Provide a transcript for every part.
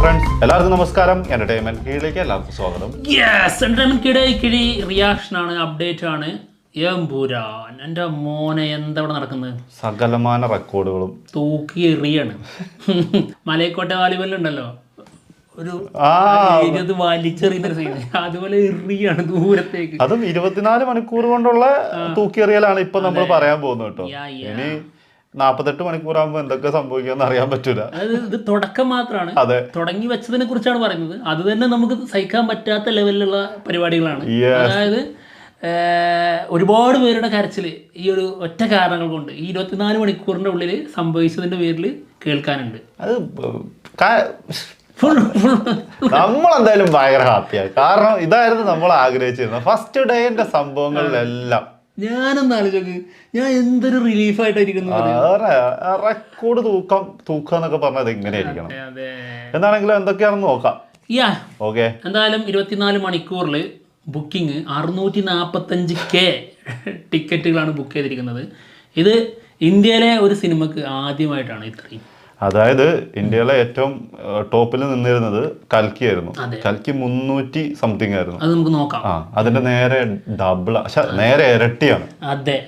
Friends, എല്ലാവർക്കും നമസ്കാരം. Entertainment കീഴിലേക്ക് എല്ലാവർക്കും സ്വാഗതം. എന്റർടൈൻമെന്റ് കിഴി റിയാക്ഷൻ ആണ്, അപ്ഡേറ്റ് ആണ്. എമ്പുരാൻ എൻ്റെ മോനെ എന്താ ഇവിടെ നടക്കുന്നത്? സകലമാന റെക്കോർഡുകളും തൂക്കി എറിയാണ്. മലയക്കോട്ടെ വാലിബല്ലുണ്ടല്ലോ, ഒരു വലിച്ചെറിയുന്ന സീൻ, അതുപോലെ എറിയാണ് ദൂരത്തേക്ക്. അതും 24 മണിക്കൂർ കൊണ്ടുള്ള തൂക്കിയെറിയലാണ് ഇപ്പൊ നമ്മൾ പറയാൻ പോകുന്നത് കേട്ടോ. ഇനി 48 മണിക്കൂറാകുമ്പോ എന്തൊക്കെ സംഭവിക്കാന്ന് അറിയാൻ പറ്റൂല. അതായത് ഇത് തുടക്കം മാത്രമാണ്, തുടങ്ങി വെച്ചതിനെ കുറിച്ചാണ് പറയുന്നത്. അത് തന്നെ നമുക്ക് സഹിക്കാൻ പറ്റാത്ത ലെവലിലുള്ള പരിപാടികളാണ്. അതായത് ഒരുപാട് പേരുടെ കരച്ചിൽ ഈ ഒരു ഒറ്റ കാരണങ്ങൾ കൊണ്ട് ഈ 24 മണിക്കൂറിന്റെ ഉള്ളിൽ സംഭവിച്ചതിന്റെ പേരിൽ കേൾക്കാനുണ്ട്. അത് നമ്മളെന്തായാലും ഭയങ്കര ഹാപ്പിയാണ്. കാരണം ഇതായിരുന്നു നമ്മൾ ആഗ്രഹിച്ചിരുന്നത്. ഫസ്റ്റ് ഡേന്റെ സംഭവങ്ങളിലെല്ലാം ഞാനൊന്ന് ആലോചിക്ക്, ഞാൻ എന്തൊരു റിലീഫായിട്ടായിരിക്കുന്നു. റെക്കോർഡ് തൂക്കം എന്നൊക്കെ പറഞ്ഞത് എങ്ങനെയായിരിക്കണം. എന്താണെങ്കിലും എന്തൊക്കെയാണെന്ന് നോക്കാം. ഓക്കെ, എന്തായാലും 24 മണിക്കൂറിൽ ബുക്കിംഗ് 645K ടിക്കറ്റുകളാണ് ബുക്ക് ചെയ്തിരിക്കുന്നത്. ഇത് ഇന്ത്യയിലെ ഒരു സിനിമക്ക് ആദ്യമായിട്ടാണ് ഇത്രയും. അതായത് ഇന്ത്യയിലെ ഏറ്റവും ടോപ്പിൽ നിന്നിരുന്നത് കൽക്കി ആയിരുന്നു. കൽക്കി 300 സംതിങ് ആയിരുന്നു. അത് നമുക്ക് നോക്കാം. അതിന്റെ നേരെ ഡബിൾ, നേരെ ഇരട്ടിയാണ്. അതെ,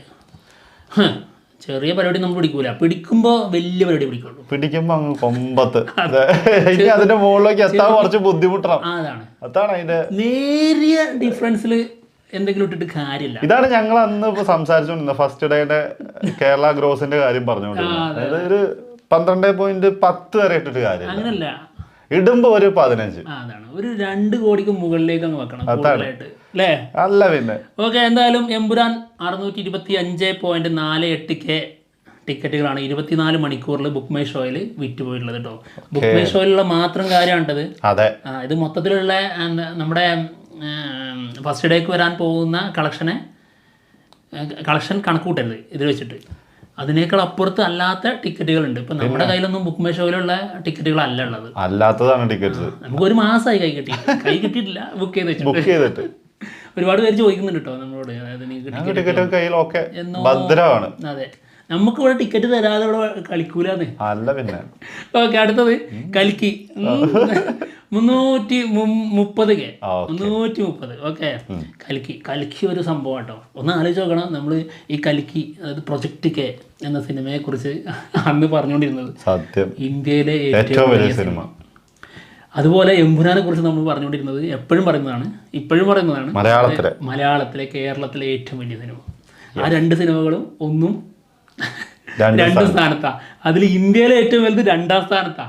ചെറിയ പരിപാടി നമ്മൾ പിടിക്കൂല, പിടിക്കുമ്പോ വലിയ പരിപാടി പിടിക്കുള്ളൂ. പിടിക്കുമ്പോ അങ്ങ് കൊമ്പത്ത്. ഇനി അതിന്റെ മുകളിലേക്ക് എത്താൻ കുറച്ച് ബുദ്ധിമുട്ടാണ്. അതാണ് അതിന്റെ നേരിയ ഡിഫറൻസിൽ എന്തെങ്കിലും ഇട്ടിട്ട് കാര്യമില്ല. ഇതാണ് ഞങ്ങൾ അന്ന് ഇപ്പൊ സംസാരിച്ചോണ്ടിരുന്നത്. ഫസ്റ്റ് ഡേയുടെ കേരള ഗ്രോസിന്റെ കാര്യം പറഞ്ഞുകൊണ്ടിരുന്നത്. അതായത് ഒരു 12.10 വരെ ഇട്ടിട്ട് കാര്യം അങ്ങനല്ല, ഇടുമ്പോ ഒരു 15. അതാണ് ഒരു 2 കോടിക്ക് മുകളിലേക്ക് അങ്ങ് വെക്കണം അല്ലേ? അല്ല പിന്നെ. ഓക്കെ, എന്തായാലും എമ്പുരാൻ 625.48K ടിക്കറ്റുകളാണ് 24 മണിക്കൂറിൽ ബുക്ക് മൈ ഷോയിൽ വിറ്റുപോയിട്ടുള്ളത് കേട്ടോ. ബുക്ക് മൈ ഷോയിലുള്ള മാത്രം കാര്യമാണിട്ടത്. അതെ, ഇത് മൊത്തത്തിലുള്ള നമ്മുടെ ഫസ്റ്റ് ഡേക്ക് വരാൻ പോകുന്ന കളക്ഷൻ കണക്കൂട്ടരുത് ഇതിൽ വെച്ചിട്ട്. അതിനേക്കാൾ അപ്പുറത്ത് അല്ലാത്ത ടിക്കറ്റുകളുണ്ട്. ഇപ്പൊ നമ്മുടെ കയ്യിലൊന്നും ബുക്ക് മൈ ഷോയിലുള്ള ടിക്കറ്റുകളല്ല ഉള്ളത്, അല്ലാത്തതാണ് ടിക്കറ്റ്. നമുക്ക് ഒരു മാസമായി കൈ കിട്ടിയിട്ടില്ല ബുക്ക് ചെയ്തിട്ട്. ഒരുപാട് പേര് ചോദിക്കുന്നുണ്ട് കേട്ടോ നമ്മളോട്, അതെ, നമുക്ക് ഇവിടെ ടിക്കറ്റ് തരാതെ ഇവിടെ കളിക്കൂലെന്ന്. അല്ല പിന്നെ. ഓക്കെ, അടുത്തത് കൽക്കി 330K. 330. ഓക്കെ, കൽക്കി ഒരു സംഭവം കേട്ടോ. ഒന്ന് ആലോചിച്ച് നോക്കണം. നമ്മൾ ഈ കൽക്കി, അതായത് പ്രൊജക്ട് K എന്ന സിനിമയെ കുറിച്ച് അന്ന് പറഞ്ഞുകൊണ്ടിരുന്നത് സത്യം ഇന്ത്യയിലെ ഏറ്റവും വലിയ സിനിമ. അതുപോലെ എമ്പുരാനെ കുറിച്ച് നമ്മൾ പറഞ്ഞുകൊണ്ടിരുന്നത് ഇപ്പോഴും പറയുന്നതാണ് മലയാളത്തിലെ കേരളത്തിലെ ഏറ്റവും വലിയ സിനിമ. ആ 2 സിനിമകളും ഒന്നും 2 സ്ഥാനത്താ. അതിൽ ഇന്ത്യയിലെ ഏറ്റവും വലുത് 2ാം സ്ഥാനത്താ.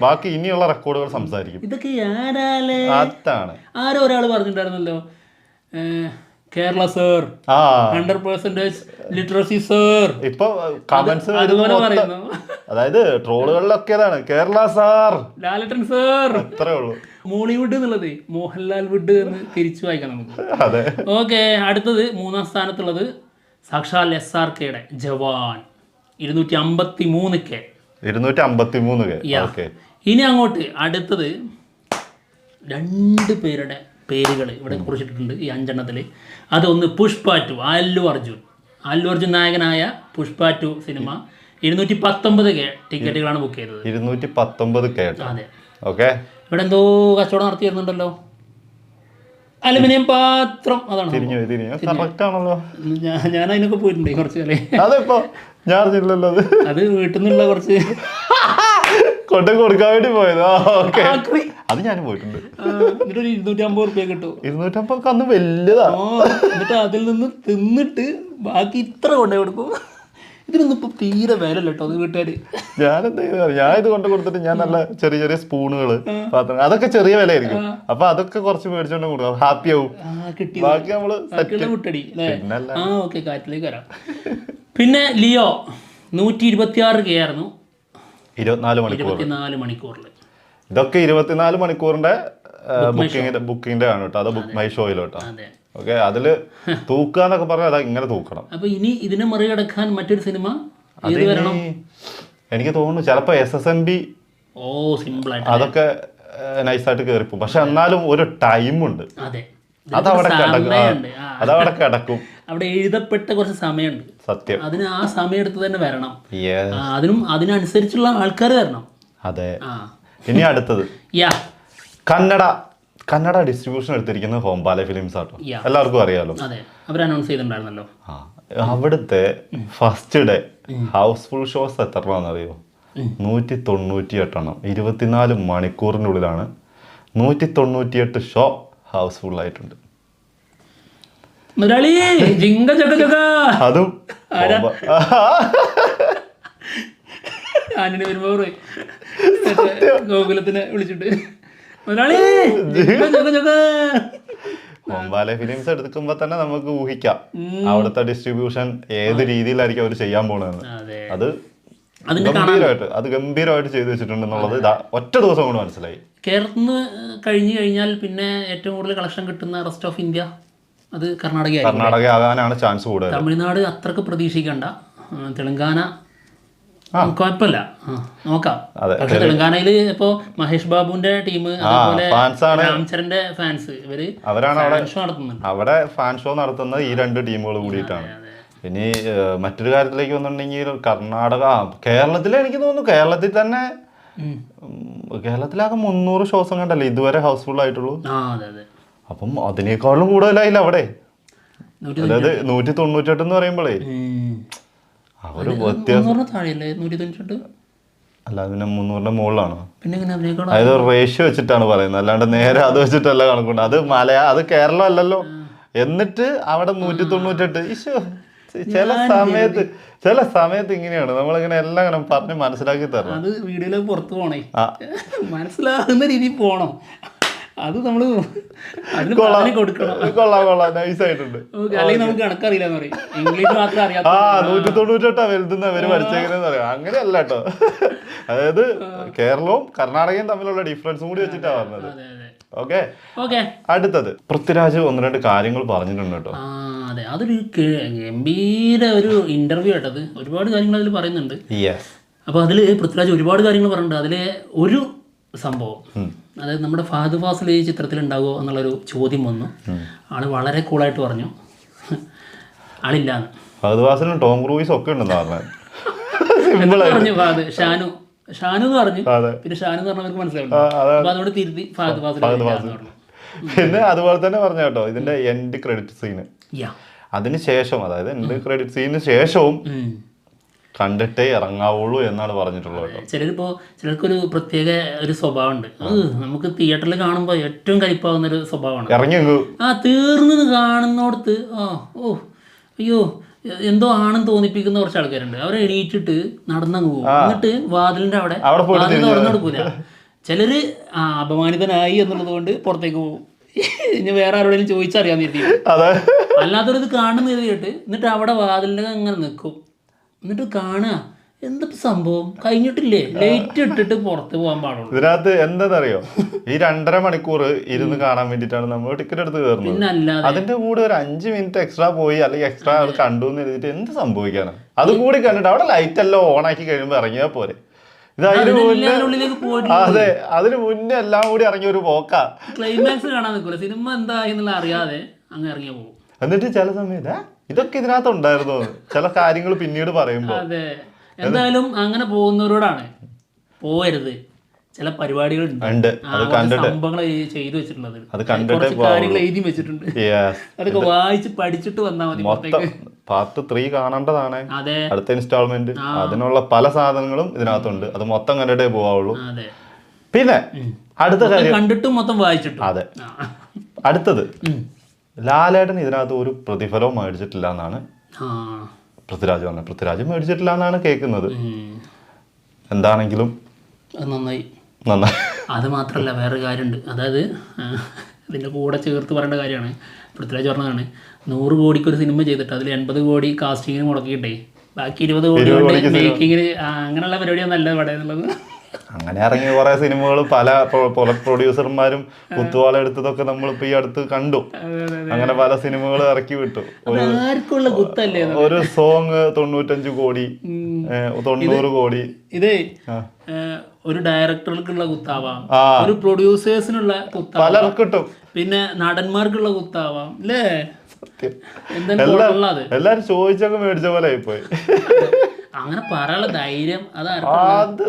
ബാക്കി ഇനിയുള്ള റെക്കോർഡുകൾ സംസാരിക്കും. ഇതൊക്കെ ആരോ ഒരാൾ പറഞ്ഞിട്ടുണ്ടായിരുന്നല്ലോ, കേരള സർ 100% ലിറ്ററസി സർ. ഇപ്പൊ കമന്റ്സ് അതുപോലെ പറയുന്നു. അതായത് ട്രോളുകളിലൊക്കെ കേരള സാർ, ലാലേട്ടൻ സർ, അത്രേ ഉള്ളൂ. മോളിവുഡ് എന്നുള്ളത് മോഹൻലാൽ വുഡ് എന്ന് തിരിച്ചു വായിക്കാം നമുക്ക്. ഓക്കെ, അടുത്തത് 3ാം സ്ഥാനത്തുള്ളത് സാക്ഷാൽ SRKയുടെ ജവാൻ 253K. ഇനി അങ്ങോട്ട് അടുത്തത് 2 പേരുടെ പേരുകൾ ഇവിടെ കുറിച്ചിട്ടുണ്ട് ഈ 5 അതൊന്ന് പുഷ്പ 2, അല്ലു അർജുൻ നായകനായ പുഷ്പ 2 സിനിമ 219K ടിക്കറ്റുകളാണ് ബുക്ക് ചെയ്തത്. 219K. അതെ. ഓക്കെ, ഇവിടെ എന്തോ കച്ചവടം നടത്തിയിരുന്നുണ്ടല്ലോ, അലുമിനിയം പാത്രം. അതാണ് ഞാൻ അതിനൊക്കെ പോയിട്ടുണ്ട് കുറച്ച് കാലം. അത് വീട്ടിൽ നിന്നുള്ള കുറച്ച് കൊണ്ട് കൊടുക്കാൻ വേണ്ടി പോയത്. അത് ഞാൻ പോയിട്ടുണ്ട്. എന്നിട്ടൊരു 250 റുപ്യ കിട്ടും. 250 അന്ന് വലുതാ. എന്നിട്ട് അതിൽ നിന്ന് തിന്നിട്ട് ബാക്കി ഇത്ര കൊണ്ടേ കൊടുക്കും. ഇതിനൊന്നും ഇപ്പൊ തീരെ വിലല്ല കേട്ടോ അത് വീട്ടുകാര്. ഞാൻ ഇത് കൊണ്ട് കൊടുത്തിട്ട് ഞാൻ നല്ല ചെറിയ സ്പൂണുകള്, പാത്രം, അതൊക്കെ ചെറിയ വിലയായിരിക്കും. അപ്പൊ അതൊക്കെ കുറച്ച് മേടിച്ചോണ്ട് കൊടുക്കാം, ഹാപ്പി ആവും. ബാക്കി നമ്മള് വിട്ടടി. കാറ്റിലേക്ക് വരാം. പിന്നെ ലിയോ 126K ആയിരുന്നു 24 മണിക്കൂറിൽ. ഇതൊക്കെ 24 മണിക്കൂറിന്റെ ബുക്കിങ്ങിന്റെ ആണ് കേട്ടോ. അത് ബുക്ക് മൈ ഷോയിലോട്ടോ. ഓക്കെ, അതില് തൂക്കാന്നൊക്കെ പറഞ്ഞാൽ അതാ ഇങ്ങനെ തൂക്കണം. അപ്പൊ ഇനി ഇതിനെ മറികടക്കാൻ മറ്റൊരു സിനിമ എനിക്ക് തോന്നുന്നു ചിലപ്പോ SSNB അതൊക്കെ നൈസായിട്ട് കയറിപ്പോ. പക്ഷെ എന്നാലും ഒരു ടൈമുണ്ട്, അതവിടെ അതവിടെ കിടക്കും. അവിടെ എഴുതപ്പെട്ട കുറച്ച് സമയമുണ്ട്. സത്യം. അതിന് ആ സമയം എടുത്ത് തന്നെ വരണം. Yes. അതിനനുസരിച്ചുള്ള ആൾക്കാർ വരണം. അതെ. ഇനി അടുത്തത് കന്നഡ ഡിസ്ട്രിബ്യൂഷൻ എടുത്തിരിക്കുന്നത് ഹോംബാലെ ഫിലിംസ് ആട്ടോ. എല്ലാവർക്കും അറിയാലോ. അതെ, അവർ അനൗൺസ് ചെയ്തിട്ടുണ്ടായിരുന്നല്ലോ. അവിടുത്തെ ഫസ്റ്റ് ഡേ ഹൗസ്ഫുൾ ഷോസ് എത്ര അറിയോ? 198 24 മണിക്കൂറിനുള്ളിലാണ് 198 ഷോ ഹൗസ്ഫുൾ ആയിട്ടുണ്ട്. അതും ഗോകുലത്തിനെ വിളിച്ചിട്ട് ഹോംബാലെ ഫിലിംസ് എടുക്കുമ്പോ തന്നെ നമുക്ക് ഊഹിക്കാം അവിടുത്തെ ഡിസ്ട്രിബ്യൂഷൻ ഏത് രീതിയിലായിരിക്കും അവർ ചെയ്യാൻ പോണെന്ന്. അത് ഗംഭീരമായിട്ട് ചെയ്തു വെച്ചിട്ടുണ്ടെന്നുള്ളത് ഒറ്റ ദിവസം കൊണ്ട് മനസ്സിലായി. കേരളത്തിൽ നിന്ന് കഴിഞ്ഞു കഴിഞ്ഞാൽ പിന്നെ ഏറ്റവും കൂടുതൽ കളക്ഷൻ കിട്ടുന്ന റെസ്റ്റ് ഓഫ് ഇന്ത്യ അത് കർണാടക ആകാനാണ് ചാൻസ് കൂടുതൽ. തമിഴ്നാട് അത്രക്ക് പ്രതീക്ഷിക്കണ്ട. തെലങ്കാന കുഴപ്പമില്ല, നോക്കാം. പക്ഷെ തെലങ്കാനയില് ഇപ്പോ മഹേഷ് ബാബുവിന്റെ ടീം, അതുപോലെ രാംചരന്റെ ഫാൻസ്, അവരാണ് അവിടെ ഫാൻ ഷോ നടത്തുന്നത്. ഈ രണ്ട് ടീമുകൾ കൂടിയിട്ടാണ്. ഇനി മറ്റൊരു കാര്യത്തിലേക്ക് വന്നിട്ടുണ്ടെങ്കിൽ കർണാടക, കേരളത്തിൽ എനിക്ക് തോന്നുന്നു കേരളത്തിൽ തന്നെ കേരളത്തിലാകെ 300 ഷോസ് കണ്ടല്ലേ ഇതുവരെ ഹൗസ്ഫുൾ ആയിട്ടുള്ളൂ. അപ്പം അതിനേക്കാളും കൂടുതലായില്ല അവിടെ. അതായത് 198 എന്ന് പറയുമ്പോഴേ അവര് അല്ല, അതിന് 300ന്റെ മുകളിലാണോ? അതായത് റേഷ്യോ വെച്ചിട്ടാണ് പറയുന്നത്, അല്ലാണ്ട് നേരെ അത് വെച്ചിട്ടല്ല കണക്കുണ്ട്. അത് അത് കേരളം അല്ലല്ലോ. എന്നിട്ട് അവിടെ 198. ഈശോ, ചില സമയത്ത് ഇങ്ങനെയാണ് നമ്മളിങ്ങനെ എല്ലാം ഇങ്ങനെ പറഞ്ഞ് മനസ്സിലാക്കി തരണം. അത് വീഡിയോയില് പുറത്തു പോണേ, മനസ്സിലാകുന്ന രീതിയിൽ പോണം. അത് നമ്മള് കൊടുക്കണം. കൊള്ളാം, നൈസായിട്ടുണ്ട്. അല്ലെങ്കിൽ നമുക്ക് കണക്കറിയില്ലെന്ന് പറയും, ഇംഗ്ലീഷ് മാത്രം അറിയാം. 198 വലുതുന്ന അവര് പഠിച്ചേക്കണെന്ന് പറയാം. അങ്ങനെയല്ല കേട്ടോ. അതായത് കേരളവും കർണാടകയും തമ്മിലുള്ള ഡിഫറൻസും കൂടി വെച്ചിട്ടാ പറഞ്ഞത്. ഓക്കെ. അടുത്തത് പൃഥ്വിരാജ് 1-2 കാര്യങ്ങൾ പറഞ്ഞിട്ടുണ്ട് കേട്ടോ. അതെ, അതൊരു ഗംഭീര ഒരു ഇന്റർവ്യൂ ആയിട്ടത്. ഒരുപാട് കാര്യങ്ങൾ അതിൽ പറയുന്നുണ്ട്. അപ്പൊ അതില് പൃഥ്വിരാജ് ഒരുപാട് കാര്യങ്ങൾ പറഞ്ഞിട്ടുണ്ട്. അതിലെ ഒരു സംഭവം, അതായത് നമ്മുടെ ഫഹദ് ഫാസിൽ ഈ ചിത്രത്തിൽ ഉണ്ടാകുമോ എന്നുള്ളൊരു ചോദ്യം വന്നു. ആള് വളരെ കൂളായിട്ട് പറഞ്ഞു ആളില്ലാന്ന്. ഫഹദ് ഫാസിലും ടോം ക്രൂയിസും ഒക്കെ ഉണ്ടെന്ന് പറഞ്ഞു. ഫഹദ് ഷാനു എന്ന് പറഞ്ഞു. പിന്നെ ഷാനു എന്ന് പറഞ്ഞവർക്ക് മനസ്സിലാവില്ല. അപ്പൊ അതോട് തിരുത്തി ഫഹദ് ഫാസിൽ പറഞ്ഞു. പിന്നെ അതുപോലെ തന്നെ പറഞ്ഞു കേട്ടോ, ഇതിന്റെ എൻഡ് ക്രെഡിറ്റ് സീന് അതിന് ശേഷം, അതായത് എൻഡ് ക്രെഡിറ്റ് സീനിന് ശേഷവും കണ്ടിട്ടേ ഇറങ്ങാവുള്ളൂ എന്നാണ് പറഞ്ഞിട്ടുള്ളത് കേട്ടോ. ചിലർക്കൊരു പ്രത്യേക ഒരു സ്വഭാവമുണ്ട്. നമുക്ക് തിയേറ്ററിൽ കാണുമ്പോൾ ഏറ്റവും കലിപ്പാവുന്ന ഒരു സ്വഭാവമാണ്. തീർന്നത് കാണുന്നോടത്ത് അയ്യോ എന്തോ ആണെന്ന് തോന്നിപ്പിക്കുന്ന കുറച്ച് ആൾക്കാരുണ്ട്. അവരെ എണീറ്റിട്ട് നടന്നങ്ങ് പോകും. എന്നിട്ട് വാതിലിന്റെ അവിടെ തുറന്നു കൊടുക്കൂല. ചിലര് അപമാനിതനായി എന്നുള്ളത് കൊണ്ട് പുറത്തേക്ക് പോകും. ഇനി വേറെ ആരോടെങ്കിലും ചോദിച്ചറിയാന്ന് കരുതി. അല്ലാത്തവരത് കാണുന്ന കരുതിയിട്ട് എന്നിട്ട് അവിടെ വാതിലിന്റെ അങ്ങനെ നിൽക്കും. എന്നിട്ട് കാണുക എന്തൊക്കെ സംഭവം കഴിഞ്ഞിട്ടില്ലേ, ലൈറ്റ് ഇട്ടിട്ട് പുറത്ത് പോകാൻ പാടുള്ളൂ. ഇതിനകത്ത് എന്താണെന്നറിയോ, ഈ 2.5 മണിക്കൂർ ഇരുന്ന് കാണാൻ വേണ്ടിയിട്ടാണ് നമ്മൾ ടിക്കറ്റ് എടുത്ത് കയറുന്നത്. പിന്നെ അല്ലാതെ അതിന്റെ കൂടെ ഒരു 5 മിനിറ്റ് എക്സ്ട്രാ പോയി അല്ലെങ്കിൽ എക്സ്ട്രാ അത് കണ്ടു എന്ന് എഴുതിയിട്ട് എന്ത് സംഭവിക്കാനാണ്? അതും കൂടി കണ്ടിട്ട് അവിടെ ലൈറ്റ് എല്ലാം ഓൺ ആക്കി കഴിയുമ്പോൾ ഇറങ്ങിയാൽ പോരെ. ഇത് അതിന് മുന്നേ, അതെ, അതിന് മുന്നേ എല്ലാം കൂടി ഇറങ്ങിയ ഒരു പോക്കാ. ക്ലൈമാക്സ് കാണാൻ നിൽക്കൂല, സിനിമ എന്തായി എന്നുള്ള അറിയാതെ അങ്ങ് ഇറങ്ങിയ പോകും. എന്നിട്ട് ചില സമയത്ത് ഇതൊക്കെ ഇതിനകത്ത് ഉണ്ടായിരുന്നു ചില കാര്യങ്ങൾ പിന്നീട് പറയുമ്പോ. അതെ, എന്തായാലും അങ്ങനെ പോകുന്നവരോടാണ് പോകരുത്. ചില പരിപാടികളുണ്ട്, സംഭവങ്ങൾ ചെയ്തു വെച്ചിട്ടുള്ളത്, കാര്യങ്ങൾ എഴുതി വെച്ചിട്ടുണ്ട്. അതൊക്കെ വായിച്ച് പഠിച്ചിട്ട് വന്നാൽ മതി. പാർട്ട് 3 കാണേണ്ടതാണ്, അടുത്ത ഇൻസ്റ്റാൾമെന്റ്. അതിനുള്ള പല സാധനങ്ങളും ഇതിനകത്തുണ്ട്. അത് മൊത്തം കണ്ടിട്ടേ പോവാവുള്ളൂ. പിന്നെ അടുത്ത കാര്യം കണ്ടിട്ടും മൊത്തം വായിച്ചിട്ടും. അതെ, അടുത്തത് ലാലേട്ടൻ ഇതിനകത്ത് ഒരു പ്രതിഫലവും മേടിച്ചിട്ടില്ല എന്നാണ് പൃഥ്വിരാജ് പറഞ്ഞത്. പൃഥ്വിരാജ് മേടിച്ചിട്ടില്ല എന്നാണ് കേൾക്കുന്നത്. എന്താണെങ്കിലും നന്നായി. അത് മാത്രമല്ല, വേറൊരു കാര്യമുണ്ട്. അതായത് ഇതിൻ്റെ കൂടെ ചേർത്ത് പറയേണ്ട കാര്യമാണ്. പൃഥ്വിരാജ് പറഞ്ഞതാണ് 100 കോടിക്കൊരു സിനിമ ചെയ്തിട്ട് അതിൽ 80 കോടി കാസ്റ്റിങ്ങിന് മുടക്കിയിട്ടേ ബാക്കി 20 കോടി മേക്കിങ്ങിന്, അങ്ങനെയുള്ള പരിപാടിയാണ് നല്ല ഇവിടെ എന്നുള്ളത്. അങ്ങനെ ഇറങ്ങിയ കുറെ സിനിമകൾ പല പ്രൊഡ്യൂസർമാരും കുത്തുവാള എടുത്തതൊക്കെ നമ്മളിപ്പോ ഈ അടുത്ത് കണ്ടു. അങ്ങനെ പല സിനിമകൾ ഇറക്കി വിട്ടു. ഒരു സോങ് 95 കോടി 90 കോടി. ഇതേ ഒരു ഡയറക്ടർക്കുള്ള കുത്താവാം, ഒരു പ്രൊഡ്യൂസേഴ്സിനുള്ള കുത്താവാം, പലർക്കും കിട്ടും, പിന്നെ നടന്മാർക്കുള്ള കുത്താവാം അല്ലേ? എല്ലാരും ചോദിച്ചൊക്കെ മേടിച്ച പോലെ ആയിപ്പോയി. അങ്ങനെ പറയാനുള്ള ധൈര്യം അത്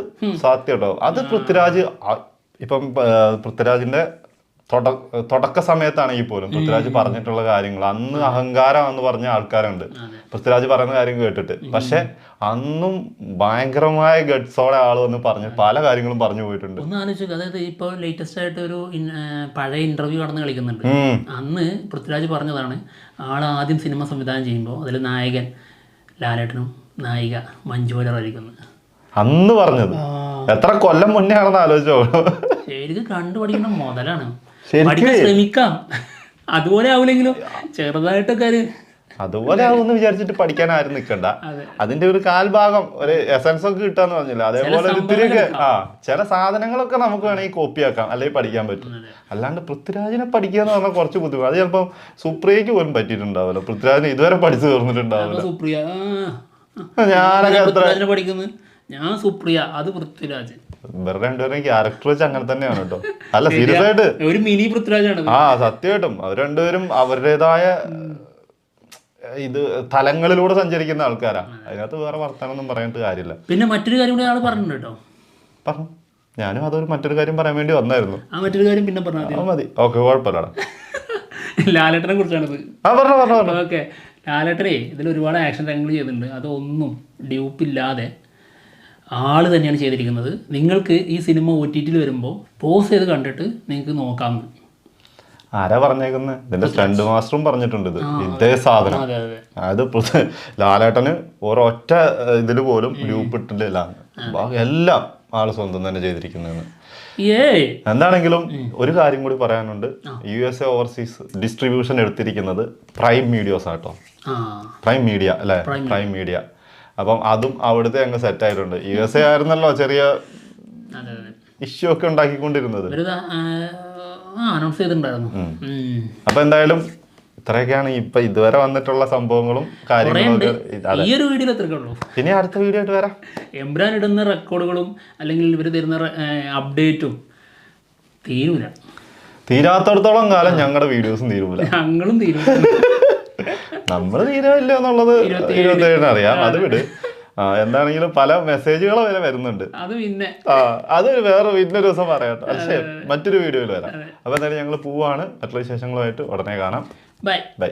സത്യം കേട്ടോ. അത് പൃഥ്വിരാജ് ഇപ്പം പൃഥ്വിരാജിന്റെ തുടക്ക സമയത്താണെങ്കിൽ പോലും പൃഥ്വിരാജ് പറഞ്ഞിട്ടുള്ള കാര്യങ്ങൾ അന്ന് അഹങ്കാരം എന്ന് പറഞ്ഞ ആൾക്കാരുണ്ട് പൃഥ്വിരാജ് പറയുന്ന കാര്യം കേട്ടിട്ട്. പക്ഷെ അന്നും ഭയങ്കരമായ ഗഡ്സോടെ ആള് വന്ന് പറഞ്ഞ് പല കാര്യങ്ങളും പറഞ്ഞു പോയിട്ടുണ്ട്. ഒന്ന് ആലോചിച്ചു. അതായത് ഇപ്പൊ ലേറ്റസ്റ്റ് ആയിട്ട് ഒരു പഴയ ഇന്റർവ്യൂ നടന്ന് കളിക്കുന്നുണ്ട്. അന്ന് പൃഥ്വിരാജ് പറഞ്ഞതാണ്, ആൾ ആദ്യം സിനിമ സംവിധാനം ചെയ്യുമ്പോൾ അതിൽ നായകൻ ലാലേട്ടനും നായിക മഞ്ജു വാര്യറായിരിക്കുന്നത് അന്ന് പറഞ്ഞത്. എത്ര കൊല്ലം മുന്നേ ആണെന്ന് ആലോചിച്ചോ. ശരിക്കും കണ്ടുപഠിക്കുന്ന മുതലാണ്. പഠിക്കാൻ ശ്രമിക്കാം, അതുപോലെ ആവില്ലെങ്കിലും ചെറുതായിട്ടൊക്കെ അതുപോലെ ആവുമെന്ന് വിചാരിച്ചിട്ട് പഠിക്കാൻ ആരും നിൽക്കണ്ട. അതിന്റെ ഒരു കാൽഭാഗം ഒരു എസൻസ് ഒക്കെ കിട്ടാന്ന് പറഞ്ഞില്ല, അതേപോലെ ഒത്തിരിയൊക്കെ ചില സാധനങ്ങളൊക്കെ നമുക്ക് വേണമെങ്കിൽ കോപ്പിയാക്കാം അല്ലെങ്കിൽ പഠിക്കാൻ പറ്റും. അല്ലാണ്ട് പൃഥ്വിരാജിനെ പഠിക്കുക എന്ന് പറഞ്ഞാൽ കുറച്ച് ബുദ്ധിമുട്ട്. അത് ചിലപ്പോൾ സുപ്രിയക്ക് പോലും പറ്റിയിട്ടുണ്ടാവില്ല. പൃഥ്വിരാജിന് ഇതുവരെ പഠിച്ചു തീർന്നിട്ടുണ്ടാവില്ല. സുപ്രിയ ഞാനൊക്കെ പഠിക്കുന്നത്, ഞാൻ സുപ്രിയ, അത് പൃഥ്വിരാജ്. ഇവരുടെ രണ്ടുപേരും ക്യാരക്ടർ വെച്ച് അങ്ങനെ തന്നെയാണ് കേട്ടോ. അല്ല സീരിയസ് ആയിട്ട് ഒരു മിനി പൃഥ്വിരാജാണ്. സത്യമായിട്ടും അവർ രണ്ടുപേരും അവരുടേതായ ഇത് തലങ്ങളിലൂടെ സഞ്ചരിക്കുന്ന ആൾക്കാരാ. അതിനകത്ത് വേറെ വർത്താനൊന്നും പറയാനായിട്ട് കാര്യമില്ല. പിന്നെ മറ്റൊരു കാര്യം കൂടി ആള് പറഞ്ഞിട്ടുണ്ട് കേട്ടോ. പറഞ്ഞു, ഞാനും അതൊരു മറ്റൊരു കാര്യം പറയാൻ വേണ്ടി വന്നായിരുന്നു. ആ മറ്റൊരു കാര്യം പിന്നെ പറഞ്ഞാൽ മതി. ഓക്കെ, കുഴപ്പമില്ല. ലാലേട്ടനെ കുറിച്ചാണത്. പറഞ്ഞു. ഓക്കെ, ലാലേട്ടനെ ഇതിൽ ഒരുപാട് ആക്ഷൻ രംഗങ്ങൾ ചെയ്തിട്ടുണ്ട്. അതൊന്നും ഡ്യൂപ്പില്ലാതെ ആള് തന്നെയാണ് ചെയ്തിരിക്കുന്നത്. നിങ്ങൾക്ക് ഈ സിനിമ OTT-ൽ വരുമ്പോൾ പോസ് ചെയ്ത് കണ്ടിട്ട് നിങ്ങൾക്ക് നോക്കാമെന്ന്. ആരാ പറഞ്ഞേക്കുന്നത്? ഇതിന്റെ സ്റ്റണ്ട് മാസ്റ്ററും പറഞ്ഞിട്ടുണ്ട് ഇതേ സാധനം. അതായത് ലാലേട്ടന് ഒരൊറ്റ ഇതില് പോലും ഡ്യൂപ്പ് ഇട്ടില്ല, എല്ലാം ആള് സ്വന്തം തന്നെ ചെയ്തിരിക്കുന്നതെന്ന്. എന്താണെങ്കിലും ഒരു കാര്യം കൂടി പറയാനുണ്ട്. USA ഓവർസീസ് ഡിസ്ട്രിബ്യൂഷൻ എടുത്തിരിക്കുന്നത് പ്രൈം മീഡിയോസ് ആട്ടോ. പ്രൈം മീഡിയ അല്ലെ, പ്രൈം മീഡിയ. അപ്പം അതും അവിടുത്തെ അങ്ങ് സെറ്റ് ആയിട്ടുണ്ട്. USA ആയിരുന്നല്ലോ ചെറിയ ഇഷ്യൂ ഒക്കെ ഉണ്ടാക്കിക്കൊണ്ടിരുന്നത്. അപ്പൊ എന്തായാലും ഇത്രയൊക്കെയാണ് ഇപ്പൊ ഇതുവരെ വന്നിട്ടുള്ള സംഭവങ്ങളും കാര്യങ്ങളൊക്കെ. ഇനി അടുത്ത വീഡിയോ ആയിട്ട് വരാം. എംബ്രാൻ ഇടുന്ന റെക്കോർഡുകളും അല്ലെങ്കിൽ ഇവർ തരുന്ന അപ്ഡേറ്റും തീരാത്തടത്തോളം കാലം ഞങ്ങളുടെ വീഡിയോസും തീരൂല. ഞങ്ങളും നമ്മള് തീരുമില്ല എന്നുള്ളത് 27 അറിയാം. അത് വിട്. എന്താണെങ്കിലും പല മെസ്സേജുകൾ വരെ വരുന്നുണ്ട്. അത് വേറെ ഇന്നൊരു ദിവസം പറയാട്ടോ. പക്ഷേ മറ്റൊരു വീഡിയോയിൽ വരാം. അപ്പൊ എന്തായാലും ഞങ്ങൾ പോവാണ്. മറ്റുള്ള വിശേഷങ്ങളുമായിട്ട് ഉടനെ കാണാം. ബൈ.